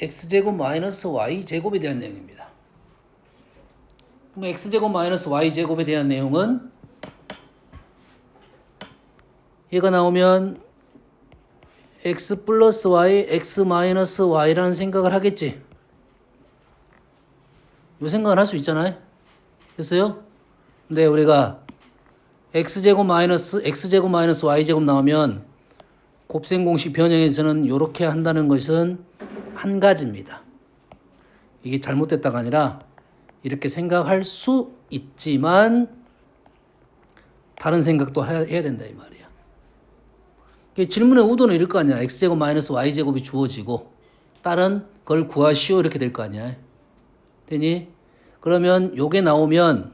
x제곱 마이너스 y제곱에 대한 내용입니다. 그럼 x제곱 마이너스 y제곱에 대한 내용은 얘가 나오면 x 플러스 y, x 마이너스 y라는 생각을 하겠지. 이 생각을 할 수 있잖아요. 됐어요? 근데 우리가 x제곱 마이너스 y제곱 나오면 곱셈 공식 변형에서는 이렇게 한다는 것은 한 가지입니다. 이게 잘못됐다가 아니라 이렇게 생각할 수 있지만 다른 생각도 해야 된다 이 말이야. 질문의 의도는 이럴 거 아니야. x제곱 마이너스 y제곱이 주어지고 다른 걸 구하시오 이렇게 될 거 아니야. 되니? 그러면 요게 나오면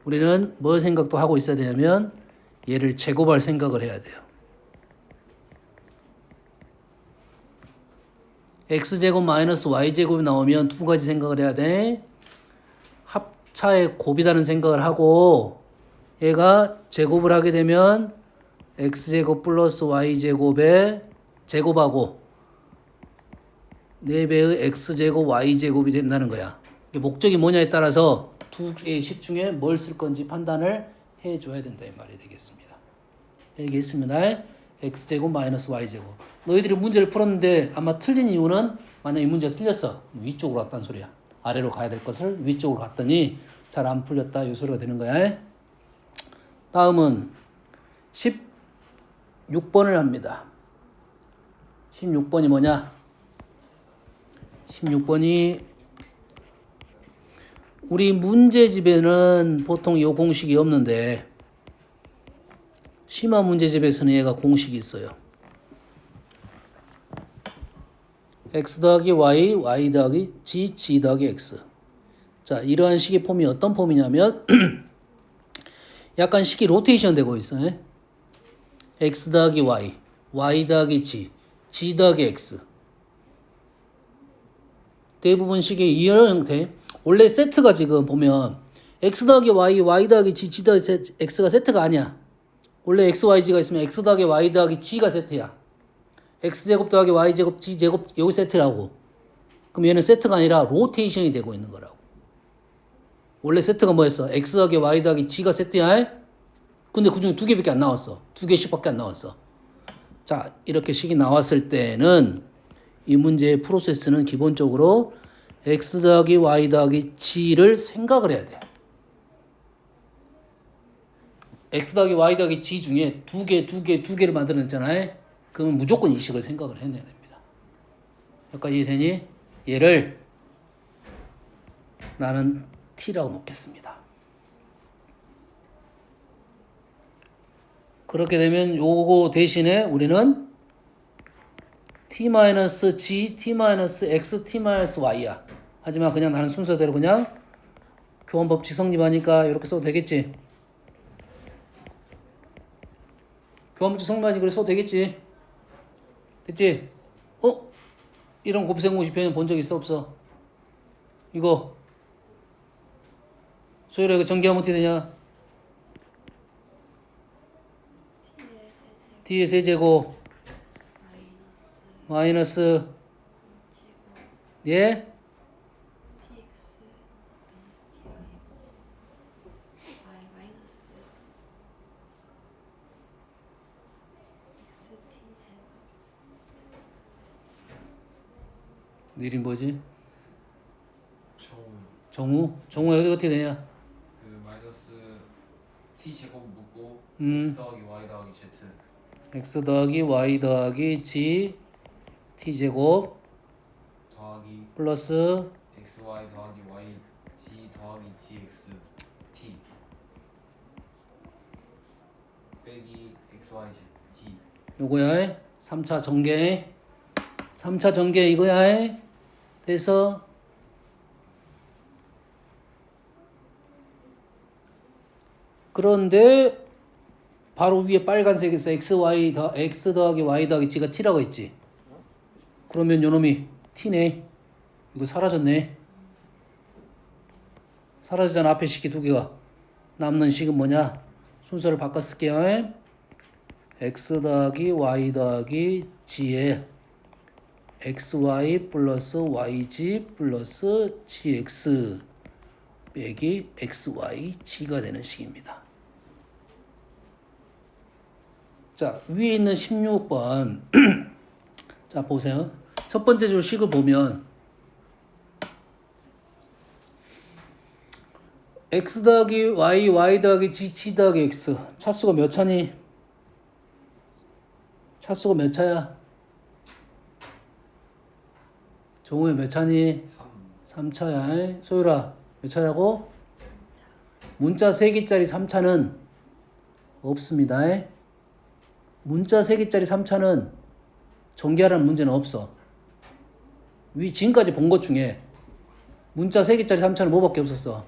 우리는 뭐 생각도 하고 있어야 되냐면 얘를 제곱할 생각을 해야 돼요. x제곱 마이너스 y제곱이 나오면 두 가지 생각을 해야 돼. 합차의 곱이라는 생각을 하고 얘가 제곱을 하게 되면 x제곱 플러스 y제곱의 제곱하고 4배의 x제곱 y제곱이 된다는 거야. 목적이 뭐냐에 따라서 두 개의 식 중에 뭘 쓸 건지 판단을 해줘야 된다 이 말이 되겠습니다. 알겠습니다. x제곱 마이너스 y제곱. 너희들이 문제를 풀었는데 아마 틀린 이유는 만약 이 문제가 틀렸어. 위쪽으로 갔다는 소리야. 아래로 가야 될 것을 위쪽으로 갔더니 잘 안 풀렸다 이 소리가 되는 거야. 다음은 16번을 합니다. 16번이 뭐냐? 16번이 우리 문제집에는 보통 이 공식이 없는데 심화 문제집에서는 얘가 공식이 있어요. x 더하기 y, y 더하기 g, g 더하기 x. 자, 이러한 식의 폼이 어떤 폼이냐면 약간 식이 로테이션 되고 있어요. x 더하기 y, y 더하기 g, g 더하기 x. 대부분 식의 이런 형태. 원래 세트가 지금 보면 x 더하기 y, y 더하기 g, g 더하기 x가 세트가 아니야. 원래 x, y, g가 있으면 x 더하기 y 더하기 g가 세트야. x제곱 더하기 y제곱, g제곱 여기 세트라고. 그럼 얘는 세트가 아니라 로테이션이 되고 있는 거라고. 원래 세트가 뭐였어? x 더하기 y 더하기 g가 세트야. 근데 그중에 두 개밖에 안 나왔어. 두 개씩밖에 안 나왔어. 자, 이렇게 식이 나왔을 때는 이 문제의 프로세스는 기본적으로 x 더하기 y 더하기 g를 생각을 해야 돼. x 더하기 y 더하기 g 중에 두 개를 만들어냈잖아요. 그러면 무조건 이 식을 생각을 해내야 됩니다. 여기까지 이해되니? 얘를 나는 t라고 놓겠습니다. 그렇게 되면 요거 대신에 우리는 t-g, t-x, t-y야. 하지만 그냥 나는 순서대로 그냥 교환법칙 성립하니까 이렇게 써도 되겠지. 교환법칙 성립하니까 그렇게 써도 되겠지. 됐지? 이런 곱셈공식 표현 본 적 있어 없어? 이거 소율아 이거 전개하면 어떻게 되냐? t의 세제곱 마이너스 예? 너 이름 뭐지? 정우? 정우 여기 어떻게 되냐? 그 마이너스 t 제곱 묶고 x 더하기 y 더하기 z. x 더하기 y 더하기 g t 제곱 더하기 플러스 x y 더하기 y g 더하기 g x t 빼기 x y g. 요거야. 3차 전개. 3차 전개 이거야. 그래서 그런데 바로 위에 빨간색에서 x 더하기 y 더하기 g가 t라고 있지. 그러면 요놈이 t네. 이거 사라졌네. 사라지잖아. 앞에 식이 두 개가. 남는 식은 뭐냐? 순서를 바꿔 쓸게요. x 더하기 y 더하기 g에 xy 플러스 yg 플러스 gx 빼기 xyg가 되는 식입니다. 자, 위에 있는 16번 자, 보세요. 첫 번째 줄 식을 보면 x 더하기 y, y 더하기 g, t 더하기 x 차수가 몇 차니? 차수가 몇 차야? 정우야 몇 차니? 3차야. 소율아 몇 차냐고? 문자 3개짜리 3차는 없습니다. 문자 3개짜리 3차는 전개하라는 문제는 없어. 지금까지 본 것 중에 문자 3개짜리 3차는 뭐밖에 없었어?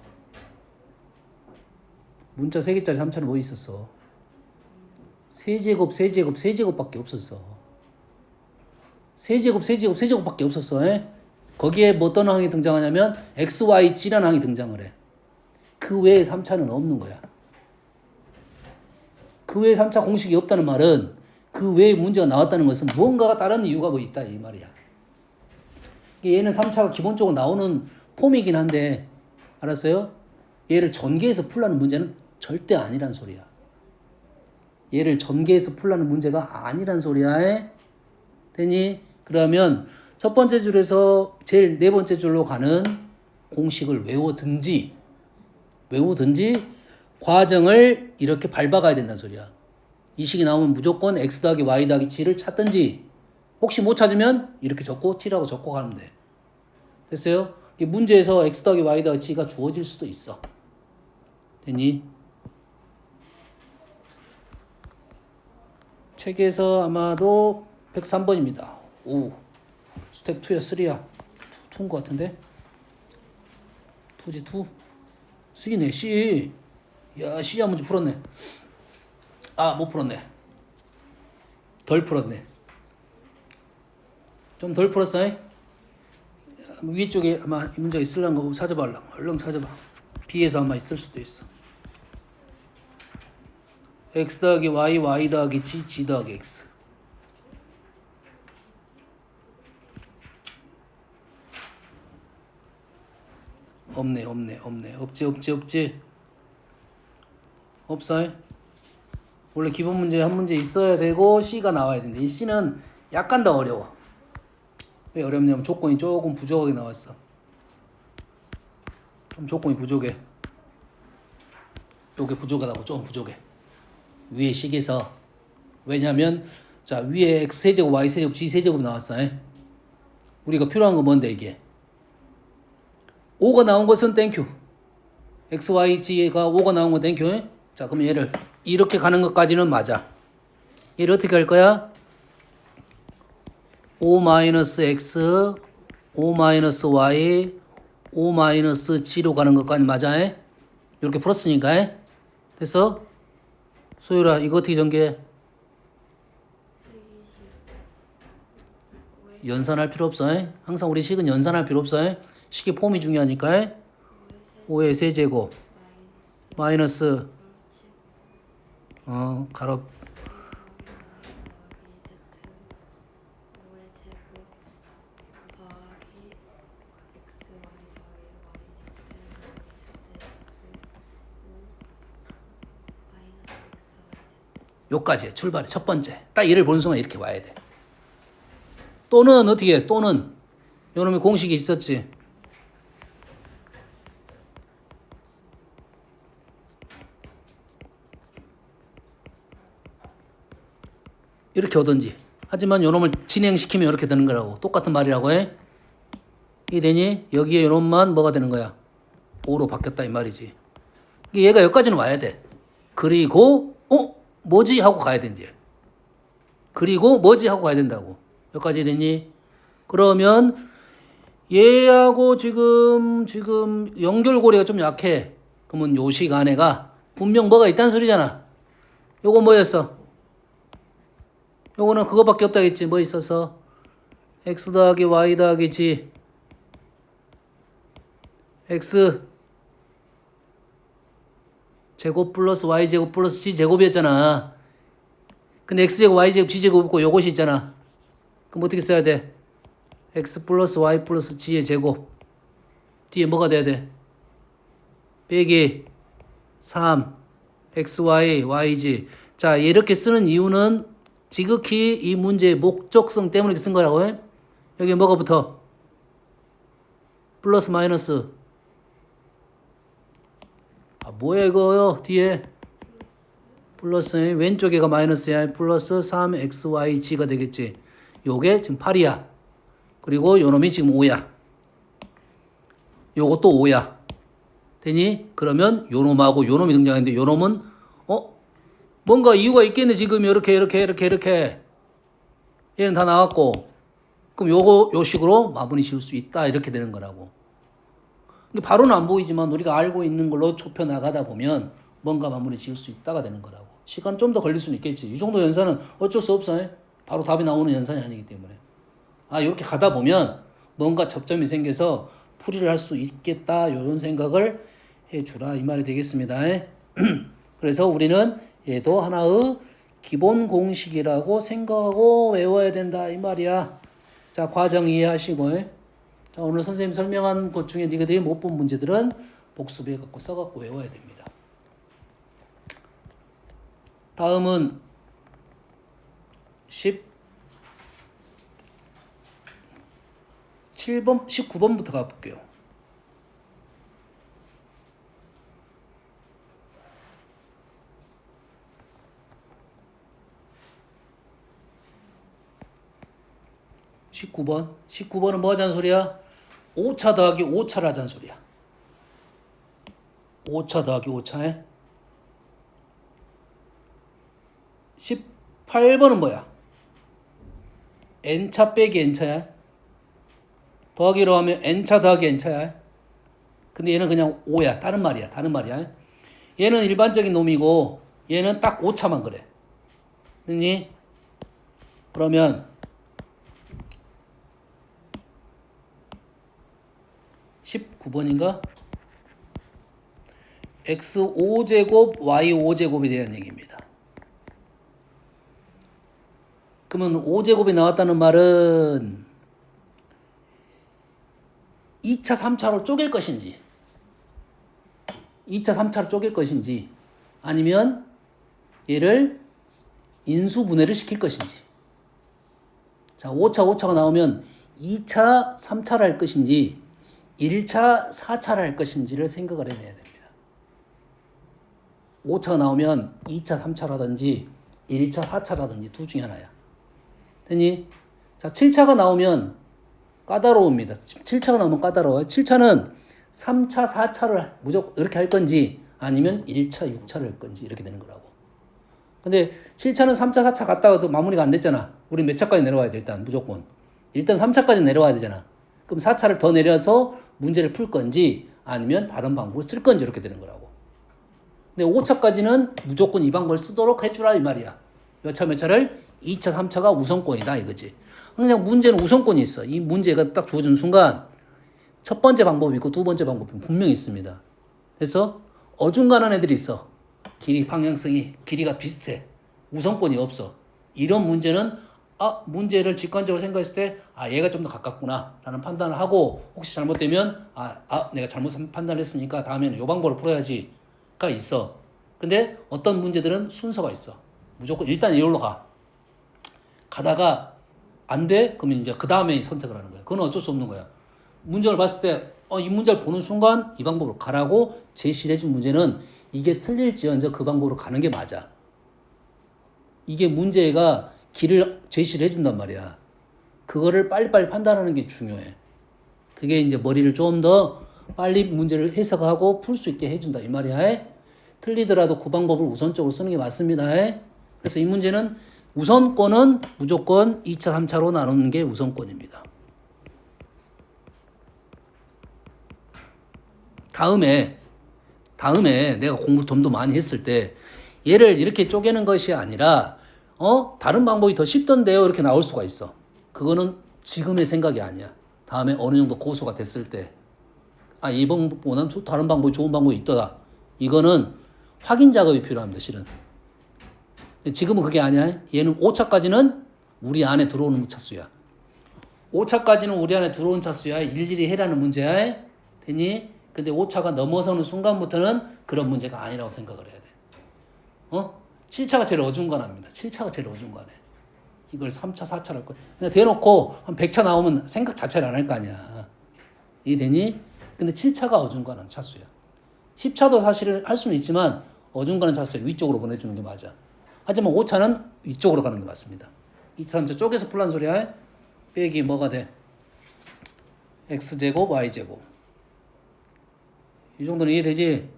문자 3개짜리 3차는 뭐 있었어? 세제곱 밖에 없었어. 세제곱 밖에 없었어. 거기에 뭐 어떤 항이 등장하냐면 XYG라는 항이 등장을 해. 그 외에 3차는 없는 거야. 그 외에 3차 공식이 없다는 말은 그 외에 문제가 나왔다는 것은 무언가가 다른 이유가 뭐 있다 이 말이야. 얘는 3차가 기본적으로 나오는 폼이긴 한데 알았어요? 얘를 전개해서 풀라는 문제는 절대 아니란 소리야. 얘를 전개해서 풀라는 문제가 아니란 소리야. 되니? 그러면 첫 번째 줄에서 제일 네 번째 줄로 가는 공식을 외우든지 과정을 이렇게 밟아가야 된다는 소리야. 이 식이 나오면 무조건 x 더하기 y 더하기 g를 찾든지 혹시 못 찾으면 이렇게 적고 t라고 적고 가면 돼. 됐어요? 문제에서 x 더하기 y 더하기 g가 주어질 수도 있어. 되니? 책에서 아마도 103번입니다. 오, 스텝 2야, 3야? 2인 것 같은데? 2지, 2? C네, C. 야, C 한 문제 풀었네. 아, 못 풀었네. 덜 풀었네. 좀 덜 풀었어? 위에 쪽에 아마 이 문제가 있으려는 거 보고 찾아봐. 얼른 찾아봐. B에서 아마 있을 수도 있어. x 더하기 y, y 더하기 g, g 더하기 x. 없네. 없지. 없어요? 원래 기본 문제 한 문제 있어야 되고 C가 나와야 되는데 이 C는 약간 더 어려워. 왜 어렵냐면 조건이 조금 부족하게 나왔어. 좀 조건이 부족해. 요게 부족하다고 좀 부족해. 위에 식에서 왜냐면 자 위에 x세제곱 y세제곱 g세제곱 나왔어. 우리가 필요한 건 뭔데 이게 5가 나온 것은 땡큐. x, y, g가 5가 나온 건 땡큐. 자 그럼 얘를 이렇게 가는 것까지는 맞아. 얘를 어떻게 할 거야? 5-x 5-y 5-g로 가는 것까지 맞아. 이렇게 풀었으니까. 됐어? 소율아 이거 어떻게 전개해? 연산할 필요 없어. 항상 우리 식은 연산할 필요 없어. 식의 폼이 중요하니까. 5의 세제곱 마이너스 가로 요까지 출발해. 첫 번째 딱 얘를 보는 순간 이렇게 와야 돼. 또는 어떻게 해? 또는 요놈의 공식이 있었지. 이렇게 오든지. 하지만 요놈을 진행시키면 이렇게 되는 거라고. 똑같은 말이라고 해. 이게 되니? 여기에 요놈만 뭐가 되는 거야? 5로 바뀌었다 이 말이지. 얘가 여기까지는 와야 돼. 그리고 뭐지? 하고 가야 되지. 그리고 뭐지? 하고 가야 된다고. 여기까지 되니? 그러면 얘하고 지금 연결고리가 좀 약해. 그러면 요 식 안에가 분명 뭐가 있다는 소리잖아. 요거 뭐였어? 요거는 그거밖에 없다겠지. 뭐 있어서 x 더하기 y 더하기 g x 제곱 플러스 y 제곱 플러스 g 제곱이었잖아. 근데 x 제곱 y 제곱 g 제곱 있고 요것이 있잖아. 그럼 어떻게 써야 돼? x 플러스 y 플러스 g의 제곱 뒤에 뭐가 돼야 돼? 빼기 3 xy yg. 자, 이렇게 쓰는 이유는 지극히 이 문제의 목적성 때문에 이렇게 쓴 거라고 해. 여기 뭐가 붙어? 플러스 마이너스. 아, 뭐야 이거요? 뒤에 플러스 왼쪽에가 마이너스야. 플러스 3xyg가 되겠지. 요게 지금 8이야. 그리고 요 놈이 지금 5야. 요것도 5야. 되니? 그러면 요 놈하고 요 놈이 등장했는데 요 놈은 뭔가 이유가 있겠네. 지금 이렇게 얘는 다 나왔고 그럼 요 식으로 마무리 지을 수 있다. 이렇게 되는 거라고. 바로는 안 보이지만 우리가 알고 있는 걸로 좁혀 나가다 보면 뭔가 마무리 지을 수 있다가 되는 거라고. 시간 좀 더 걸릴 수는 있겠지. 이 정도 연산은 어쩔 수 없어. 바로 답이 나오는 연산이 아니기 때문에. 이렇게 가다 보면 뭔가 접점이 생겨서 풀이를 할 수 있겠다. 이런 생각을 해주라. 이 말이 되겠습니다. 그래서 우리는 얘도 하나의 기본 공식이라고 생각하고 외워야 된다. 이 말이야. 자, 과정 이해하시고. 자, 오늘 선생님 설명한 것 중에 니가들이 못 본 문제들은 복습해갖고 써갖고 외워야 됩니다. 다음은 19번부터 가볼게요. (19번) 19번은 뭐 하자는 소리야? 5차 더하기 5차를 하자는 소리야. 5차 더하기 5차에 18번은 뭐야? n차 빼기 n차야. 더하기로 하면 n차 더하기 n차야. 근데 얘는 그냥 5야. 다른 말이야. 얘는 일반적인 놈이고 얘는 딱 5차만 그래. 됐니? 그러면 19번인가? x5제곱 y5제곱에 대한 얘기입니다. 그러면 5제곱이 나왔다는 말은 2차, 3차로 쪼갤 것인지 2차, 3차로 쪼갤 것인지 아니면 얘를 인수분해를 시킬 것인지. 자, 5차가 나오면 2차, 3차를 할 것인지 1차, 4차를 할 것인지를 생각을 해내야 됩니다. 5차가 나오면 2차, 3차라든지 1차, 4차라든지 둘 중에 하나야. 됐니? 자, 7차가 나오면 까다로웁니다. 7차가 나오면 까다로워요. 7차는 3차, 4차를 무조건 이렇게 할 건지 아니면 1차, 6차를 할 건지 이렇게 되는 거라고. 근데 7차는 3차, 4차 갔다가도 마무리가 안 됐잖아. 우리 몇 차까지 내려와야 돼, 일단 무조건. 일단 3차까지 내려와야 되잖아. 그럼 4차를 더 내려서 문제를 풀 건지 아니면 다른 방법을 쓸 건지 이렇게 되는 거라고. 근데 5차까지는 무조건 이 방법을 쓰도록 해주라 이 말이야. 몇 차를 2차, 3차가 우선권이다 이거지. 그냥 문제는 우선권이 있어. 이 문제가 딱 주어진 순간 첫 번째 방법이 있고 두 번째 방법이 분명히 있습니다. 그래서 어중간한 애들이 있어. 방향성이 길이가 비슷해. 우선권이 없어. 이런 문제는 문제를 직관적으로 생각했을 때 얘가 좀 더 가깝구나 라는 판단을 하고 혹시 잘못되면 내가 잘못 판단을 했으니까 다음에는 이 방법을 풀어야지가 있어. 근데 어떤 문제들은 순서가 있어. 무조건 일단 이걸로 가다가 안 돼? 그러면 이제 그 다음에 선택을 하는 거야. 그건 어쩔 수 없는 거야. 문제를 봤을 때 이 문제를 보는 순간 이 방법으로 가라고 제시를 해준 문제는 이게 틀릴지언정 그 방법으로 가는 게 맞아. 이게 문제가 길을 제시를 해준단 말이야. 그거를 빨리빨리 판단하는 게 중요해. 그게 이제 머리를 좀 더 빨리 문제를 해석하고 풀 수 있게 해준다 이 말이야. 틀리더라도 그 방법을 우선적으로 쓰는 게 맞습니다. 그래서 이 문제는 우선권은 무조건 2차, 3차로 나누는 게 우선권입니다. 다음에 내가 공부를 좀 더 많이 했을 때 얘를 이렇게 쪼개는 것이 아니라 다른 방법이 더 쉽던데요 이렇게 나올 수가 있어. 그거는 지금의 생각이 아니야. 다음에 어느 정도 고소가 됐을 때 이 방법보다는 다른 방법이 좋은 방법이 있더라. 이거는 확인 작업이 필요합니다. 실은. 지금은 그게 아니야. 얘는 5차까지는 우리 안에 들어오는 차수야. 5차까지는 우리 안에 들어온 차수야. 일일이 해라는 문제야. 되니? 근데 5차가 넘어서는 순간부터는 그런 문제가 아니라고 생각을 해야 돼. 7차가 제일 어중간합니다. 7차가 제일 어중간해. 이걸 3차, 4차를 할 거야. 그냥 대놓고 한 100차 나오면 생각 자체를 안 할 거 아니야. 이해되니? 근데 7차가 어중간한 차수야. 10차도 사실 할 수는 있지만 어중간한 차수야. 위쪽으로 보내주는 게 맞아. 하지만 5차는 위쪽으로 가는 게 맞습니다. 2, 3차 쪼개서 풀란 소리야. 빼기 뭐가 돼? x제곱, y제곱. 이 정도는 이해되지?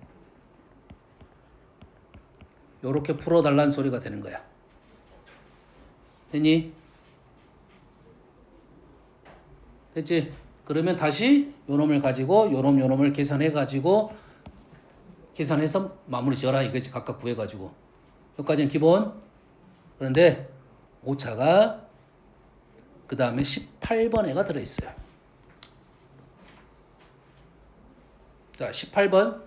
요렇게 풀어달라는 소리가 되는 거야. 됐니? 됐지? 그러면 다시 요놈을 가지고 요놈을 계산해가지고 계산해서 마무리 지어라 이거지. 각각 구해가지고 여기까지는 기본. 그런데 5차가 그 다음에 18번 애가 들어있어요. 자, 18번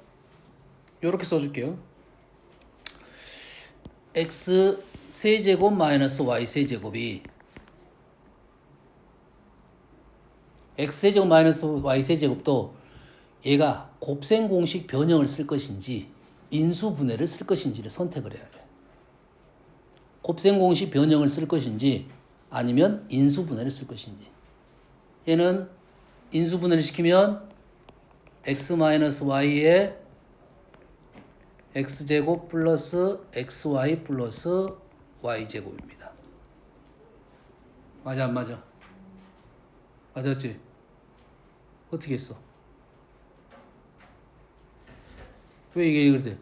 요렇게 써줄게요. x 세제곱 마이너스 y 세제곱이 x 세제곱 마이너스 y 세제곱도 얘가 곱셈 공식 변형을 쓸 것인지 인수분해를 쓸 것인지를 선택을 해야 돼. 곱셈 공식 변형을 쓸 것인지 아니면 인수분해를 쓸 것인지. 얘는 인수분해를 시키면 x 마이너스 y에 x제곱 플러스 xy 플러스 y제곱입니다. 맞아 안 맞아? 맞았지? 어떻게 했어? 왜 이게 그래?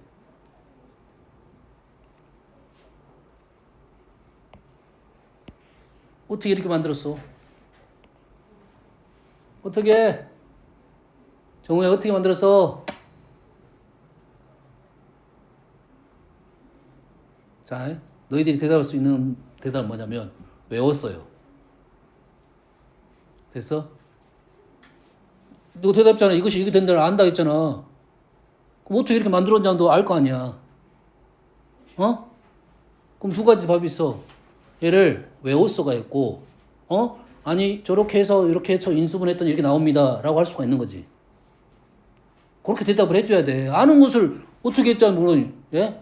어떻게 이렇게 만들었어? 어떻게? 정우야 어떻게 만들었어? 자, 너희들이 대답할 수 있는 대답은 뭐냐면 외웠어요. 됐어? 너 대답했잖아. 이것이 이렇게 된다는 안다 했잖아. 그럼 어떻게 이렇게 만들었냐면 너 알 거 아니야. 그럼 두 가지 답이 있어. 얘를 외웠어가 있고, 아니 저렇게 해서 이렇게 해서 인수분했더니 이렇게 나옵니다 라고 할 수가 있는 거지. 그렇게 대답을 해줘야 돼. 아는 것을 어떻게 했다는 물론, 예?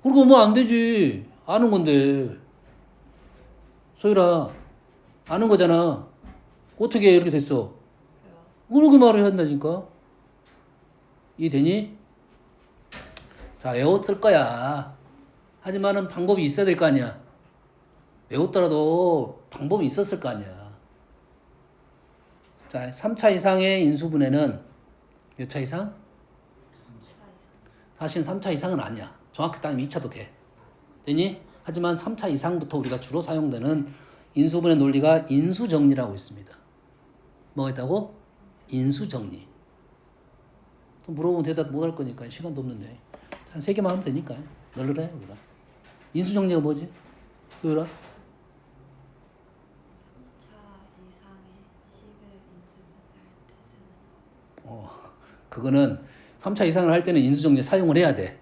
그러고 뭐 안 되지. 아는 건데. 소율아, 아는 거잖아. 어떻게 이렇게 됐어? 그렇게 말을 한다니까. 이해되니? 자, 외웠을 거야. 하지만은 방법이 있어야 될 거 아니야. 외웠더라도 방법이 있었을 거 아니야. 자, 3차 이상의 인수분해는 몇 차 이상? 3차 이상. 사실은 3차 이상은 아니야. 정확히 따지면 2차도 돼. 되니? 하지만 3차 이상부터 우리가 주로 사용되는 인수분해 논리가 인수정리라고 있습니다. 뭐가 있다고? 인수정리. 또 물어보면 대답 못 할 거니까 시간도 없는데 한 3개만 하면 되니까 널널해 우리가. 인수정리가 뭐지? 도율아? 3차 이상의 식을 인수분해할 때 쓰는 거. 그거는 3차 이상을 할 때는 인수정리 사용을 해야 돼.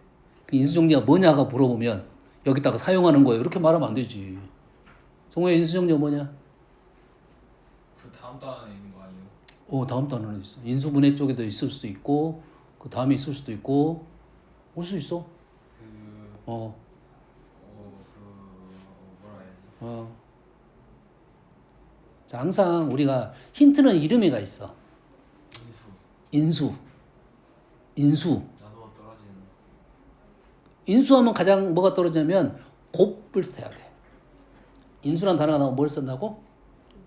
그 인수정리가 뭐냐가 물어보면 여기다가 사용하는 거예요. 이렇게 말하면 안 되지. 정우야, 인수정리가 뭐냐? 그 다음 단에 있는 거 아니에요? 다음 단어는 있어. 인수분해 쪽에도 있을 수도 있고 그 다음에 있을 수도 있고 올 수 있어. 그 뭐라 해야지? 자, 항상 우리가 힌트는 이름에가 있어. 인수. 인수. 나누어 떨어지는. 인수하면 가장 뭐가 떨어지냐면 곱을 써야 돼. 인수란 단어가 나오면 뭘 쓴다고?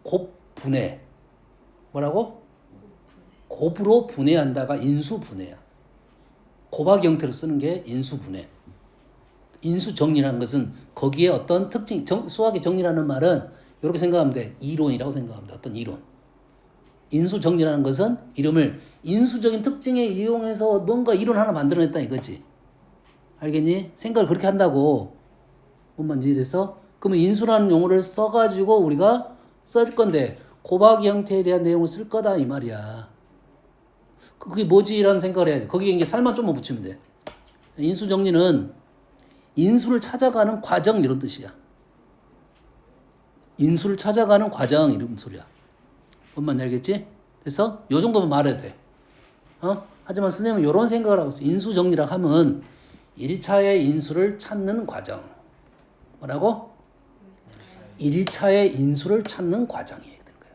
곱분해. 뭐라고? 곱으로 분해한다가 인수분해야. 곱하기 형태로 쓰는 게 인수분해. 인수정리라는 것은 거기에 어떤 특징, 수학의 정리라는 말은 이렇게 생각하면 돼. 이론이라고 생각하면 돼. 어떤 이론. 인수정리라는 것은 이름을 인수적인 특징에 이용해서 뭔가 이론 하나 만들어냈다 이거지. 알겠니? 생각을 그렇게 한다고. 뭔만 이해됐어? 그러면 인수라는 용어를 써가지고 우리가 쓸 건데 곱하기 형태에 대한 내용을 쓸 거다 이 말이야. 그게 뭐지? 라는 생각을 해야 돼. 거기에 이제 살만 좀만 붙이면 돼. 인수정리는 인수를 찾아가는 과정 이런 뜻이야. 인수를 찾아가는 과정 이름 소리야. 뭔 말인지 알겠지? 그래서 요 정도만 말해도 돼. 하지만 선생님은 이런 생각을 하고 있어. 인수 정리라고 하면 1차의 인수를 찾는 과정. 뭐라고? 1차의 인수를 찾는 과정이 되는 거야.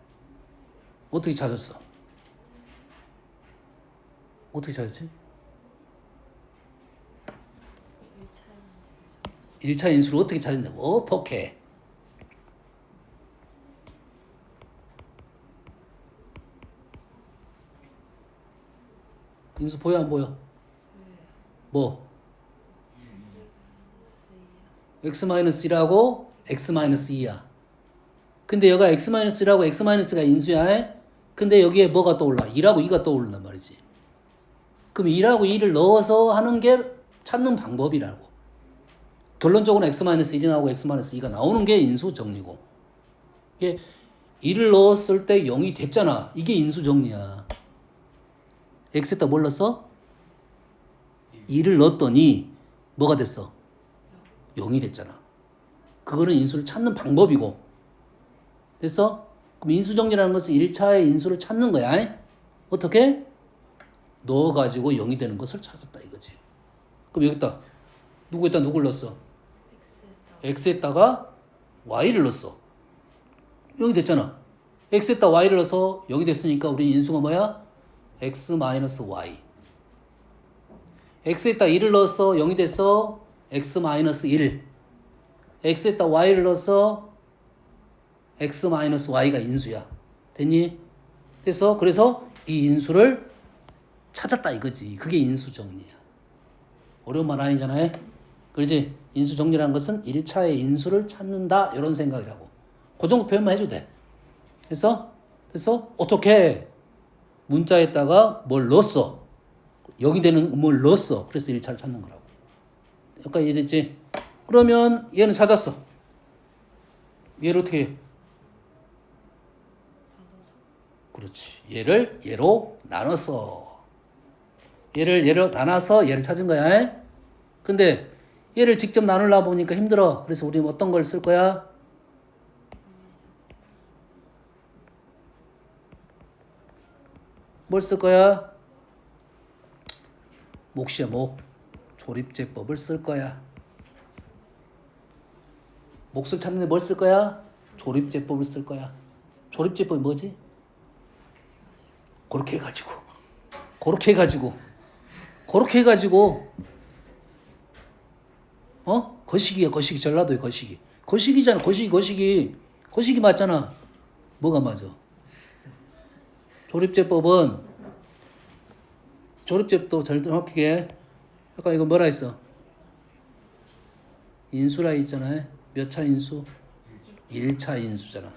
어떻게 찾았어? 어떻게 찾았지? 1차 인수를 어떻게 찾았냐고. 어떻게? 인수 보여 안 보여? 뭐? x-1하고 x-2야. 근데 여기가 x-1하고 x-가 인수야. 근데 여기에 뭐가 떠올라? 2하고 2가 떠오른단 말이지. 그럼 1하고 2를 넣어서 하는 게 찾는 방법이라고. 결론적으로 x-1이 나오고 x-2가 나오는 게 인수 정리고. 이게 2를 넣었을 때 0이 됐잖아. 이게 인수 정리야. x에다 뭘 넣었어? 2를 넣었더니 뭐가 됐어? 0이 됐잖아. 그거는 인수를 찾는 방법이고. 됐어? 그럼 인수 정리라는 것은 1차의 인수를 찾는 거야. 어떻게? 넣어가지고 0이 되는 것을 찾았다 이거지. 그럼 여기다 누구에다 누굴 넣었어? x에다가 y를 넣었어. 0이 됐잖아. x에다 y를 넣어서 0이 됐으니까 우리 인수가 뭐야? x-y. x에다 2를 넣어서 0이 됐어. x-1. x에다 y를 넣어서 x-y가 인수야. 됐니? 그래서 이 인수를 찾았다 이거지. 그게 인수 정리야. 어려운 말 아니잖아요. 그렇지? 인수 정리라는 것은 1차의 인수를 찾는다 이런 생각이라고. 그 정도 표현만 해도 돼. 그래서 어떻게 문자에다가 뭘 넣었어. 여기 되는 뭘 넣었어. 그래서 1차를 찾는 거라고. 약간 이해됐지? 그러면 얘는 찾았어. 얘를 어떻게 해? 그렇지. 얘를 얘로 나눴어. 얘를 얘로 나눠서 얘를 찾은 거야. 근데 얘를 직접 나누려 보니까 힘들어. 그래서 우리는 어떤 걸 쓸 거야? 뭘 쓸 거야? 몫이야, 몫. 조립제법을 쓸 거야. 몫을 찾는데 뭘 쓸 거야? 조립제법을 쓸 거야. 조립제법이 뭐지? 그렇게 해가지고 거시기야. 거시기. 전라도의 거시기. 거시기잖아. 거시기 맞잖아. 뭐가 맞아? 조립제법도 잘 정확하게. 아까 이거 뭐라 했어? 인수라 했잖아요. 몇 차 인수? 1차 인수잖아.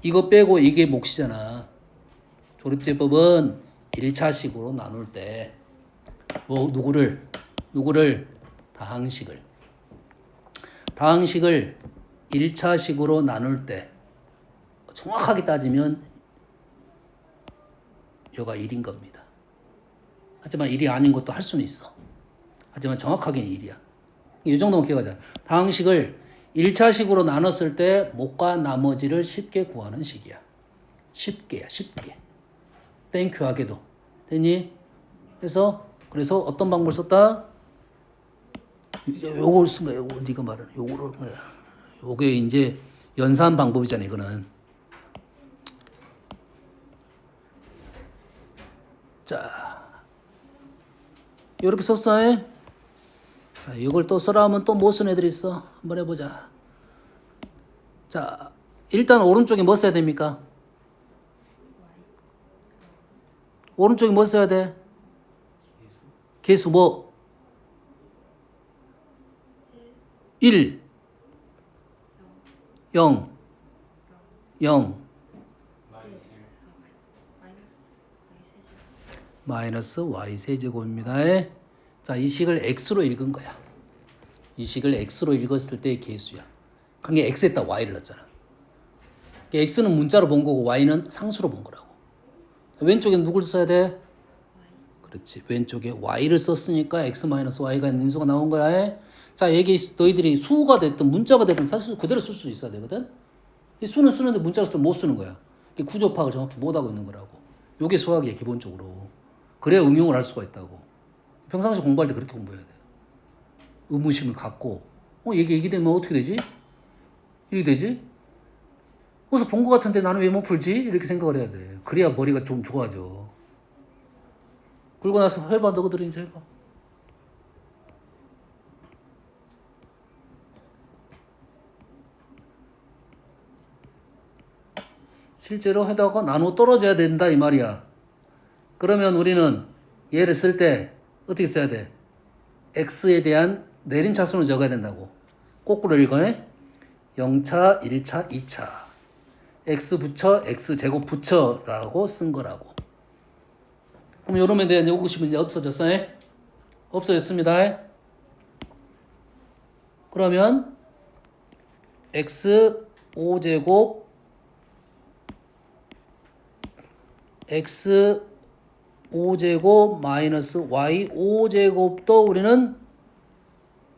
이거 빼고 이게 몫이잖아. 조립제법은 1차식으로 나눌 때 누구를 다항식을 1차식으로 나눌 때 정확하게 따지면 여가 1인 겁니다. 하지만 1이 아닌 것도 할 수는 있어. 하지만 정확하게는 1이야. 이 정도만 기억하자. 다항식을 1차식으로 나눴을 때 몫과 나머지를 쉽게 구하는 식이야. 쉽게. 땡큐하게도. 됐니? 그래서 어떤 방법을 썼다? 요걸 쓴 거야. 요거 네가 말하는 요거를 한 거야. 요게 이제 연산 방법이잖아, 이거는. 자, 요렇게 썼어. 자, 이걸 또 써라 하면 또 뭐 쓴 애들이 있어? 한번 해보자. 자, 일단 오른쪽에 뭐 써야 됩니까? 오른쪽에 뭐 써야 돼? 개수 뭐? 1 0 마이너스 y 세제곱입니다. 자, 이 식을 x로 읽은 거야. 이 식을 x로 읽었을 때의 개수야. 그게 x에다 y를 넣었잖아. x는 문자로 본 거고 y는 상수로 본 거라고. 왼쪽에 누굴 써야 돼? 그렇지. 왼쪽에 y를 썼으니까 x-y가 인수가 나온 거야. 자, 이게 너희들이 수가 됐든 문자가 됐든 사실 그대로 쓸 수 있어야 되거든. 이 수는 쓰는데 문자로 쓰면 못 쓰는 거야. 이게 구조 파악을 정확히 못 하고 있는 거라고. 요게 수학이에요, 기본적으로. 그래야 응용을 할 수가 있다고. 평상시 공부할 때 그렇게 공부해야 돼. 의무심을 갖고, 이게 되면 어떻게 되지? 이렇게 되지? 어디서 본 것 같은데 나는 왜 못 풀지? 이렇게 생각을 해야 돼. 그래야 머리가 좀 좋아져. 그러고 나서 해봐, 너희들 이제 해봐. 실제로 하다가 나누어 떨어져야 된다 이 말이야. 그러면 우리는 얘를 쓸 때 어떻게 써야 돼? x에 대한 내림차순을 적어야 된다고. 거꾸로 읽어. 0차, 1차, 2차. x 붙여, x 제곱 붙여라고 쓴 거라고. 그럼 요놈에 대한 요구심은 이제 없어졌어. 없어졌습니다. 그러면 x 5제곱 x 5제곱 마이너스 y 5제곱도 우리는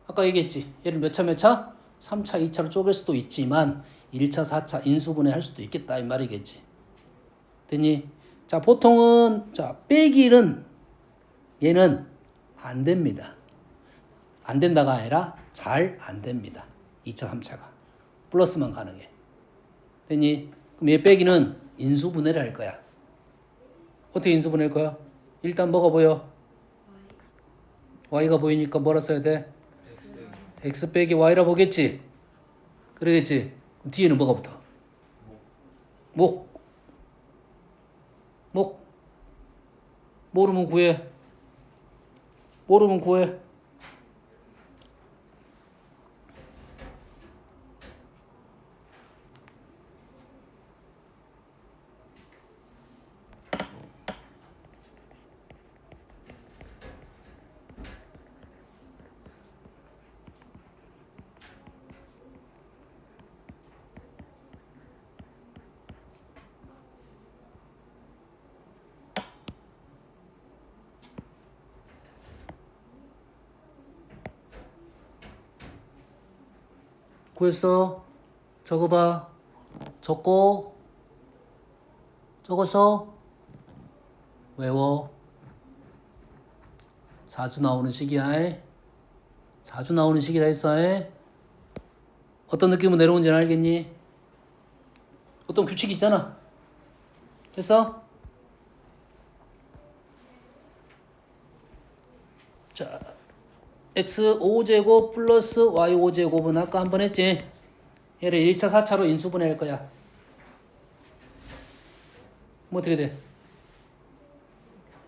아까 얘기했지. 얘를 몇 차 몇 차? 3차, 2차로 쪼갤 수도 있지만 1차, 4차 인수분해 할 수도 있겠다 이 말이겠지. 됐니? 자, 보통은 자, 빼기는 얘는 안 됩니다. 안 된다가 아니라 잘 안 됩니다. 2차, 3차가. 플러스만 가능해. 됐니? 그럼 얘 빼기는 인수분해를 할 거야. 어떻게 인수분해할 거야? 일단 뭐가 보여? y가 보이니까 뭐라 써야 돼? x 빼기 y라 보겠지? 그러겠지? 그럼 뒤에는 뭐가 붙어? 목. 모르면 구해. 모르면 구해. 구했어? 적어봐. 적고 적어서 외워. 자주 나오는 식이야. 자주 나오는 식이라 했어. 어떤 느낌으로 내려오는지 알겠니? 어떤 규칙이 있잖아. 됐어? 자, x 5제곱 플러스 y 5제곱은 아까 한 번 했지? 얘를 1차, 4차로 인수분해할 거야. 뭐 어떻게 돼?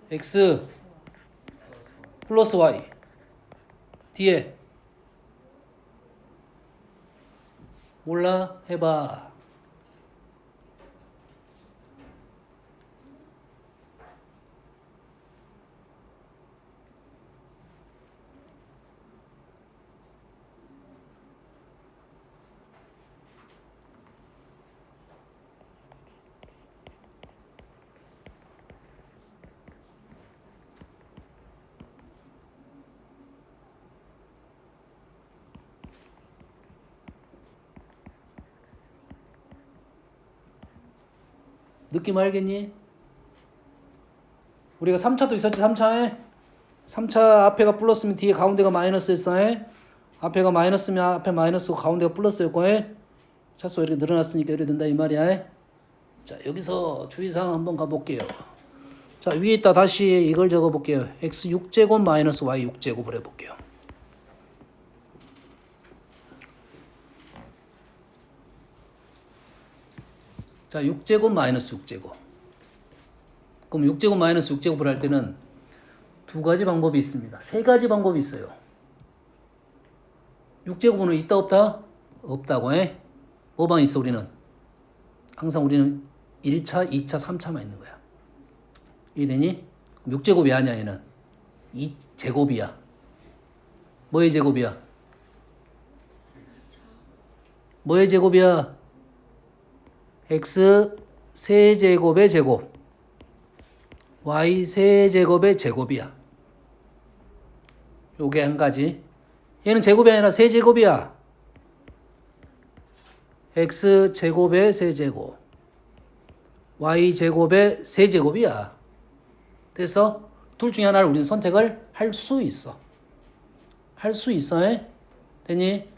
x 플러스 y 뒤에 몰라? 해봐. 느낌 알겠니? 우리가 3차도 있었지. 3차에 3차 앞에가 플러스면 뒤에 가운데가 마이너스였어. 앞에가 마이너스면 앞에 마이너스고 가운데가 플러스였고 차수가 이렇게 늘어났으니까 이렇게 된다 이 말이야. 자, 여기서 주의사항 한번 가볼게요. 자, 위에 있다 다시 이걸 적어볼게요. x 6제곱 마이너스 y 6제곱을 해볼게요. 자, 6제곱 마이너스 6제곱. 그럼 6제곱 마이너스 6제곱을 할 때는 두 가지 방법이 있습니다. 세 가지 방법이 있어요. 6제곱은 있다 없다? 없다고 해. 뭐만 있어 우리는? 항상 우리는 1차, 2차, 3차만 있는 거야. 이해되니? 6제곱이 아니야 얘는. 2제곱이야. 뭐의 제곱이야? 뭐의 제곱이야? x 세제곱의 제곱 y 세제곱의 제곱이야. 요게 한 가지. 얘는 제곱이 아니라 세제곱이야. x제곱의 세제곱 y제곱의 세제곱이야. 그래서 둘 중에 하나를 우리는 선택을 할 수 있어. 할 수 있어. 됐니?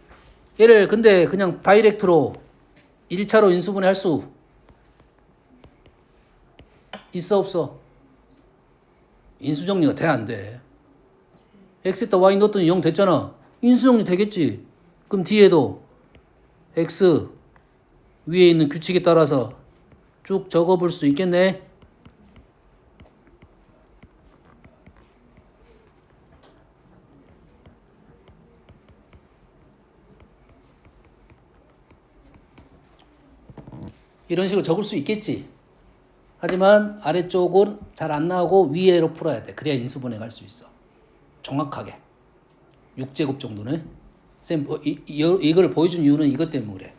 얘를 근데 그냥 다이렉트로 1차로 인수분해 할 수 있어 없어? 인수정리가 돼 안 돼? x에다 y 넣었더니 0 됐잖아. 인수정리 되겠지. 그럼 뒤에도 x 위에 있는 규칙에 따라서 쭉 적어볼 수 있겠네. 이런 식으로 적을 수 있겠지. 하지만 아래쪽은 잘 안 나오고 위에로 풀어야 돼. 그래야 인수분해 갈 수 있어. 정확하게. 6제곱 정도는. 쌤, 이걸 보여준 이유는 이것 때문에 그래.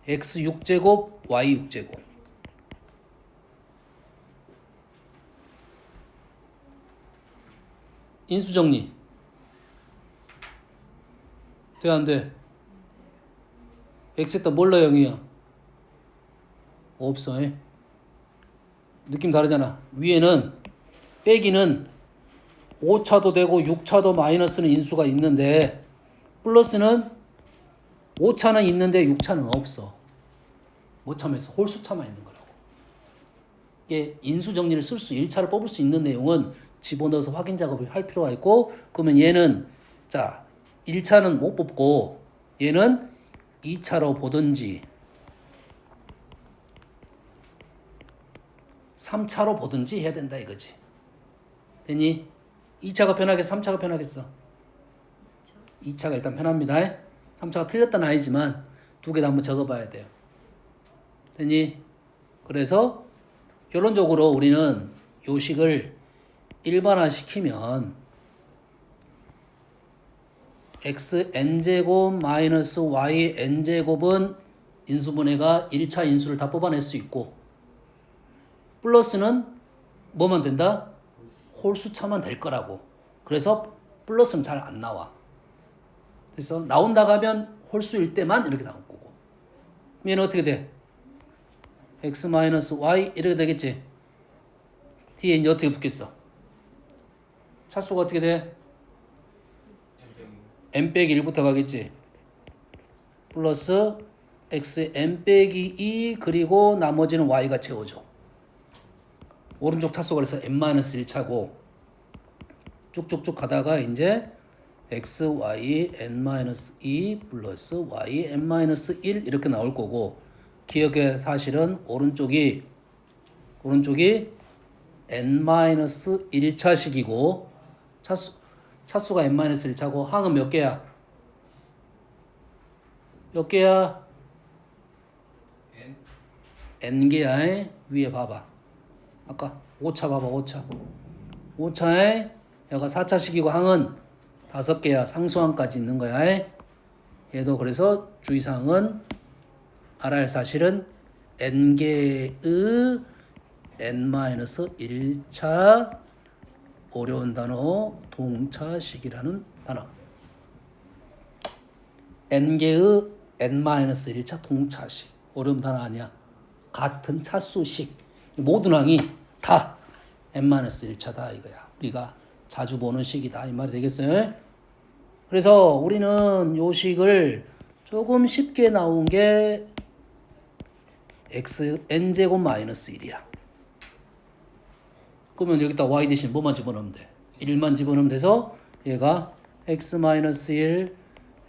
x 6제곱, y 6제곱. 인수정리. 돼, 안 돼? x에다 몰라 0이야. 없어. 느낌 다르잖아. 위에는 빼기는 5차도 되고 6차도 마이너스는 인수가 있는데 플러스는 5차는 있는데 6차는 없어. 못 참에서 홀수차만 있는 거라고. 이게 인수 정리를 쓸 수 1차를 뽑을 수 있는 내용은 집어넣어서 확인 작업을 할 필요가 있고, 그러면 얘는 자 1차는 못 뽑고 얘는 2차로 보든지 3차로 보든지 해야 된다 이거지. 되니? 2차가 편하겠어? 3차가 편하겠어? 2차가 일단 편합니다. 3차가 틀렸다는 아니지만 두 개 다 한번 적어봐야 돼요. 되니? 그래서 결론적으로 우리는 요식을 일반화시키면 xn제곱 마이너스 yn제곱은 인수분해가 1차 인수를 다 뽑아낼 수 있고, 플러스는 뭐만 된다? 홀수차만 될 거라고. 그래서 플러스는 잘 안 나와. 그래서 나온다고 하면 홀수일 때만 이렇게 나올 거고. 얘는 어떻게 돼? x 마이너스 y 이렇게 되겠지. 뒤에 이제 어떻게 붙겠어? 차수가 어떻게 돼? n 빼기 1부터 가겠지. 플러스 x n 빼기 2 그리고 나머지는 y가 채워져. 오른쪽 차수가 그래서 n-1차고 쭉쭉쭉 가다가 이제 x, y, n-2 플러스 y, n-1 이렇게 나올 거고, 기억의 사실은 오른쪽이 n-1차식이고 차수가 n-1차고 항은 몇 개야? 몇 개야? n개야. 위에 봐봐. 아까 5차 봐봐. 5차에 얘가 4차식이고 항은 5개야. 상수항까지 있는 거야. 얘도 그래서 주의사항은 알아야 할 사실은 n개의 n-1차 어려운 단어 동차식이라는 단어. n개의 n-1차 동차식. 어려운 단어 아니야. 같은 차수식. 모든 항이 다 n-1차다 이거야. 우리가 자주 보는 식이다 이 말이 되겠어요? 그래서 우리는 요 식을 조금 쉽게 나온 게 x n제곱 마이너스 1이야. 그러면 여기다 y 대신 뭐만 집어넣으면 돼? 1만 집어넣으면 돼서 얘가 x 마이너스 1,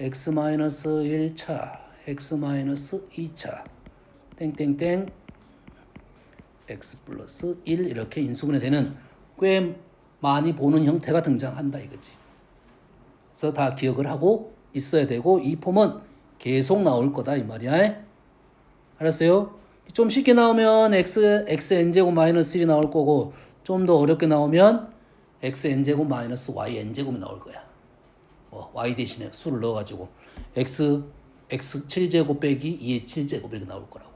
x 마이너스 1차, x 마이너스 2차, 땡땡땡 x 플러스 1 이렇게 인수분해 되는 꽤 많이 보는 형태가 등장한다 이거지. 그래서 다 기억을 하고 있어야 되고, 이 폼은 계속 나올 거다 이 말이야. 알았어요? 좀 쉽게 나오면 xn제곱 마이너스 1이 나올 거고, 좀 더 어렵게 나오면 xn제곱 마이너스 yn제곱이 나올 거야. y 대신에 수를 넣어가지고 x7제곱 빼기 2의 7제곱 이렇게 나올 거라고.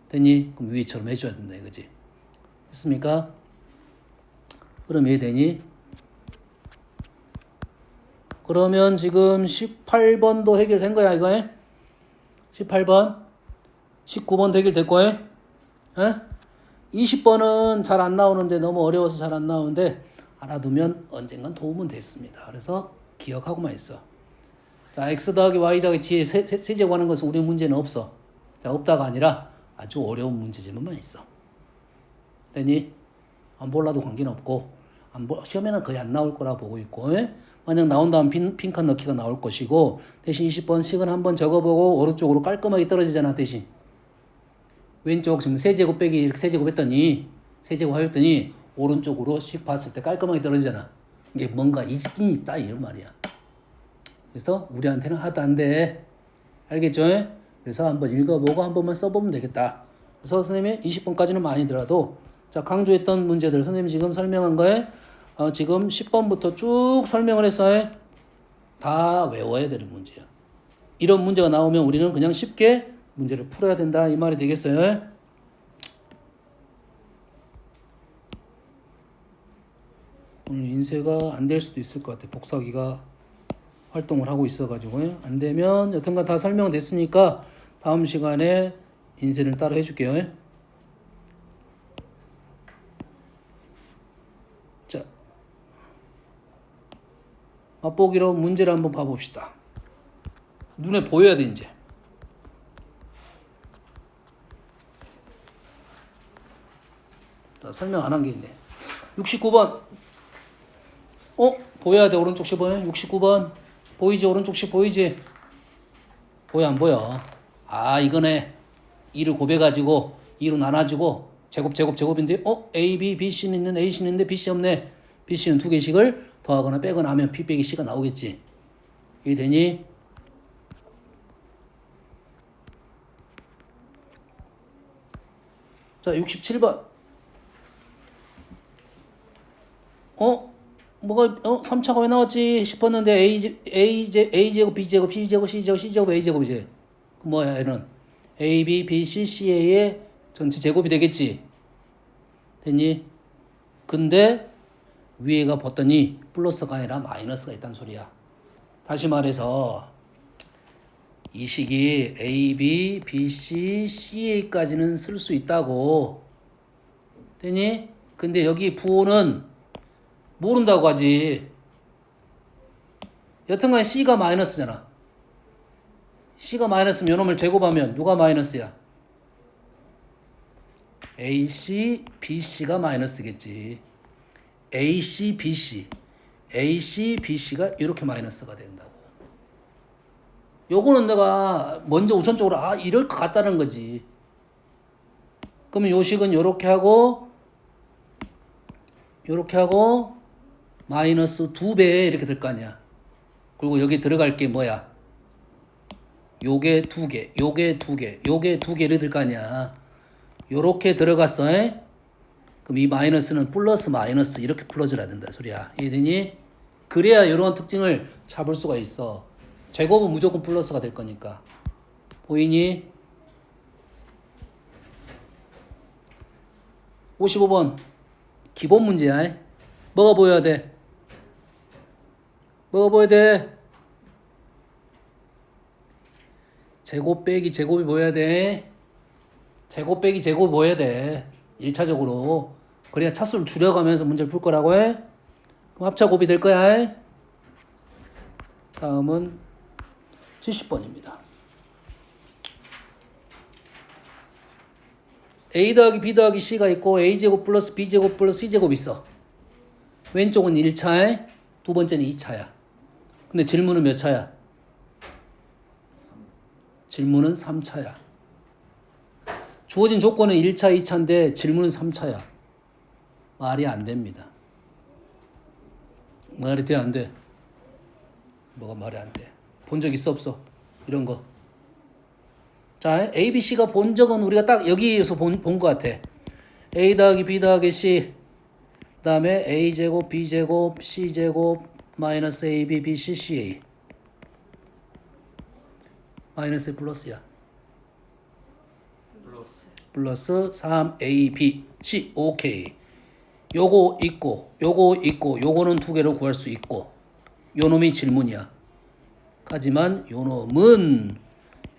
됐니? 그럼 위에처럼 해줘야 된다 이거지. 됐습니까? 그럼 이해되니? 그러면 지금 18번도 해결된 거야 이거. 18번, 19번 되길 될 거예요. 에? 20번은 잘 안 나오는데 너무 어려워서 잘 안 나오는데 알아두면 언젠간 도움은 됐습니다. 그래서 기억하고만 있어. 자, x 더하기 y 더하기 g의 세제곱하는 것은 우리 문제는 없어. 자, 없다가 아니라 아주 어려운 문제지만 있어. 되니? 안 몰라도 관계는 없고 시험에는 거의 안 나올 거라 보고 있고 에? 만약 나온다면 빈칸 넣기가 나올 것이고 대신 20번 식은 한번 적어보고 오른쪽으로 깔끔하게 떨어지잖아. 대신 왼쪽 지금 세제곱 빼기 이렇게 세제곱 했더니 세제곱 하였더니 오른쪽으로 식 봤을 때 깔끔하게 떨어지잖아. 이게 뭔가 있긴 있다 이런 말이야. 그래서 우리한테는 하도 안 돼. 알겠죠? 그래서 한번 읽어보고 한 번만 써보면 되겠다. 그래서 선생님이 20번까지는 많이 들어도 자 강조했던 문제들 선생님이 지금 설명한 거에 지금 10번부터 쭉 설명을 했어요. 다 외워야 되는 문제야. 이런 문제가 나오면 우리는 그냥 쉽게 문제를 풀어야 된다 이 말이 되겠어요. 오늘 인쇄가 안 될 수도 있을 것 같아. 복사기가 활동을 하고 있어가지고 안 되면 여튼간 다 설명됐으니까 다음 시간에 인쇄를 따로 해줄게요. 자, 맛보기로 문제를 한번 봐봅시다. 눈에 보여야 돼 이제. 자, 설명 안 한 게 있네. 69번. 보여야 돼. 오른쪽 시 보여? 69번. 보이지? 오른쪽 시 보이지? 보여 안 보여? 아 이거네. 2를 곱해가지고 2로 나눠주고 제곱인데 A, B, B, C는 있는데 A, C는 있는데 B, C 없네. B, C는 두 개씩을 더하거나 빼거나 하면 P 빼기 C가 나오겠지. 이게 되니? 자 67번. 뭐가 3차가 왜 나왔지 싶었는데 A제곱 B제곱 C제곱 C제곱 C제곱 A제곱이지. 그 뭐야 얘는 A, B, B, C, C의 전체 제곱이 되겠지. 됐니? 근데 위에가 봤더니 플러스가 아니라 마이너스가 있다는 소리야. 다시 말해서 이 식이 A, B, B, C, C까지는 쓸 수 있다고. 됐니? 근데 여기 부호는 모른다고 하지. 여튼간 C가 마이너스잖아. C가 마이너스면 요놈을 제곱하면 누가 마이너스야? AC, BC가 마이너스겠지. AC, BC. AC, BC가 이렇게 마이너스가 된다고. 요거는 내가 먼저 우선적으로 이럴 것 같다는 거지. 그러면 요 식은 요렇게 하고 마이너스 2배 이렇게 될 거 아니야. 그리고 여기 들어갈 게 뭐야? 요게 2개, 요게 2개, 요게 2개를 들 거 아니야. 요렇게 들어갔어. 그럼 이 마이너스는 플러스 마이너스 이렇게 풀어줘야 된다 소리야. 이해되니? 그래야 이런 특징을 잡을 수가 있어. 제곱은 무조건 플러스가 될 거니까. 보이니? 55번 기본 문제야. 뭐가 보여야 돼? 뭐가 보여야 돼? 제곱 빼기 제곱이 보여야 돼. 제곱 빼기 제곱이 보여야 돼. 1차적으로. 그래야 차수를 줄여가면서 문제를 풀 거라고 해. 그럼 합차 곱이 될 거야. 다음은 70번입니다. A 더하기 B 더하기 C가 있고 A제곱 플러스 B제곱 플러스 C제곱 있어. 왼쪽은 1차에 두 번째는 2차야. 근데 질문은 몇 차야? 질문은 3차야. 주어진 조건은 1차, 2차인데 질문은 3차야. 말이 안 됩니다. 말이 돼, 안 돼? 뭐가 말이 안 돼? 본 적 있어, 없어? 이런 거. 자, A, B, C가 본 적은 우리가 딱 여기에서 본 것 같아. A 더하기 B 더하기 C. 그 다음에 A제곱, B제곱, C제곱, 마이너스 AB, BC, CA. 마이너스 플러스야. 플러스 3AB, C, OK. 요거 있고, 요거는 두 개로 구할 수 있고, 요 놈이 질문이야. 하지만 요 놈은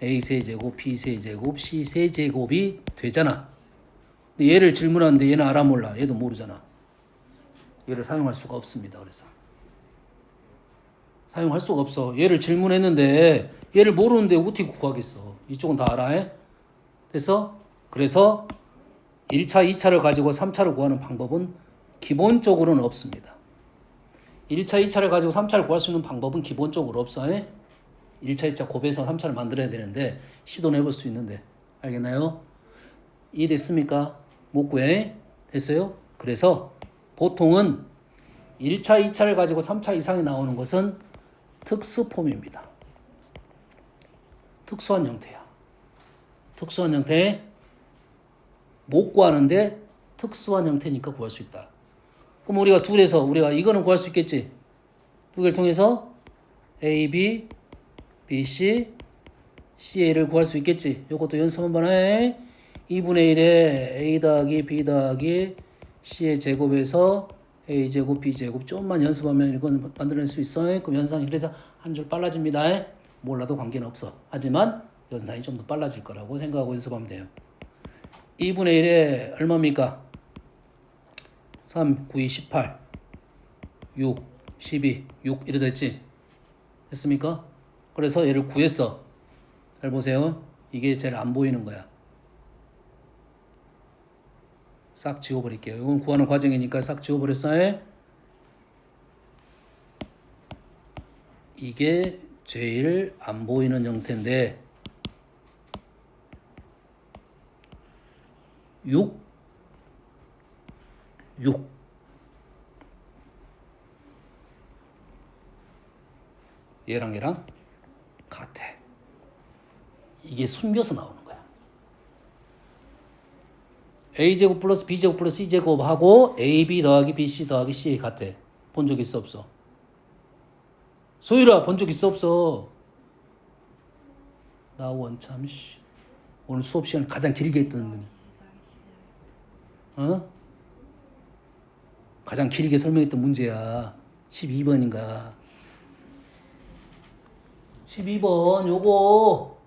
A 세제곱, B 세제곱, C 세제곱이 되잖아. 근데 얘를 질문하는데 얘는 알아 몰라. 얘도 모르잖아. 얘를 사용할 수가 없습니다. 그래서 사용할 수가 없어. 얘를 질문했는데 얘를 모르는데 어떻게 구하겠어. 이쪽은 다 알아. 해? 됐어? 그래서 1차, 2차를 가지고 3차를 구하는 방법은 기본적으로는 없습니다. 1차, 2차를 가지고 3차를 구할 수 있는 방법은 기본적으로 없어. 1차, 2차 곱해서 3차를 만들어야 되는데 시도는 해볼 수 있는데 알겠나요? 이해됐습니까? 못 구해? 됐어요? 그래서 보통은 1차, 2차를 가지고 3차 이상이 나오는 것은 특수폼입니다. 특수한 형태야. 특수한 형태 못 구하는데 특수한 형태니까 구할 수 있다. 그럼 우리가 둘에서 우리가 이거는 구할 수 있겠지. 두 개를 통해서 A, B, B, C, C, A를 구할 수 있겠지. 이것도 연습 한번 해. 2분의 1에 A 더하기 B 더하기 C의 제곱에서 A 제곱, B 제곱 좀만 연습하면 이건 만들어낼 수 있어. 그럼 연산이 그래서 한 줄 빨라집니다. 몰라도 관계는 없어. 하지만 연산이 좀 더 빨라질 거라고 생각하고 연습하면 돼요. 2분의 1에 얼마입니까? 3, 9, 2, 18, 6, 12, 6 이래 됐지? 됐습니까? 그래서 얘를 구했어. 잘 보세요. 이게 제일 안 보이는 거야. 싹 지워버릴게요. 이건 구하는 과정이니까 싹 지워버렸어요. 이게 제일 안 보이는 형태인데 6 얘랑 같아. 이게 숨겨서 나오는 거야. A제곱 플러스 B제곱 플러스 C제곱 하고 AB 더하기 BC 더하기 C 같아. 본 적 있어 없어? 소율아 본 적 있어 없어? 나 원참 씨. 오늘 수업 시간 가장 길게 했던 가장 길게 설명했던 문제야. 12번인가? 12번 요거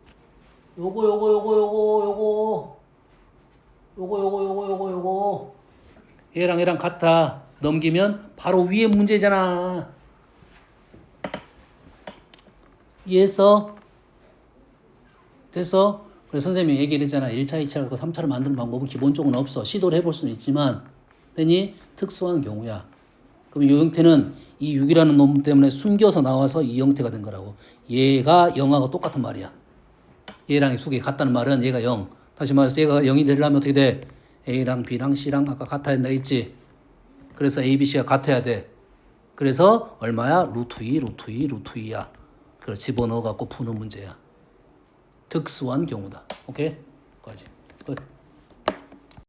얘랑 같아. 넘기면 바로 위에 문제잖아. 이해했어? 됐어? 그래서 선생님이 얘기를 했잖아. 1차, 2차, 3차를 만드는 방법은 기본적으로 없어. 시도를 해볼 수는 있지만 되니 특수한 경우야. 그럼 이 형태는 이 6이라는 놈 때문에 숨겨서 나와서 이 형태가 된 거라고. 얘가 0하고 똑같은 말이야. 얘랑 수기 같다는 말은 얘가 0. 다시 말해서 얘가 0이 되려면 어떻게 돼? A랑 B랑 C랑 아까 같아야 된다 했지. 그래서 A, B, C가 같아야 돼. 그래서 얼마야? 루트 2, 루트 2, 루트 2야. 그걸 집어넣어 갖고 푸는 문제야. 특수한 경우다. 오케이? 까지. 끝.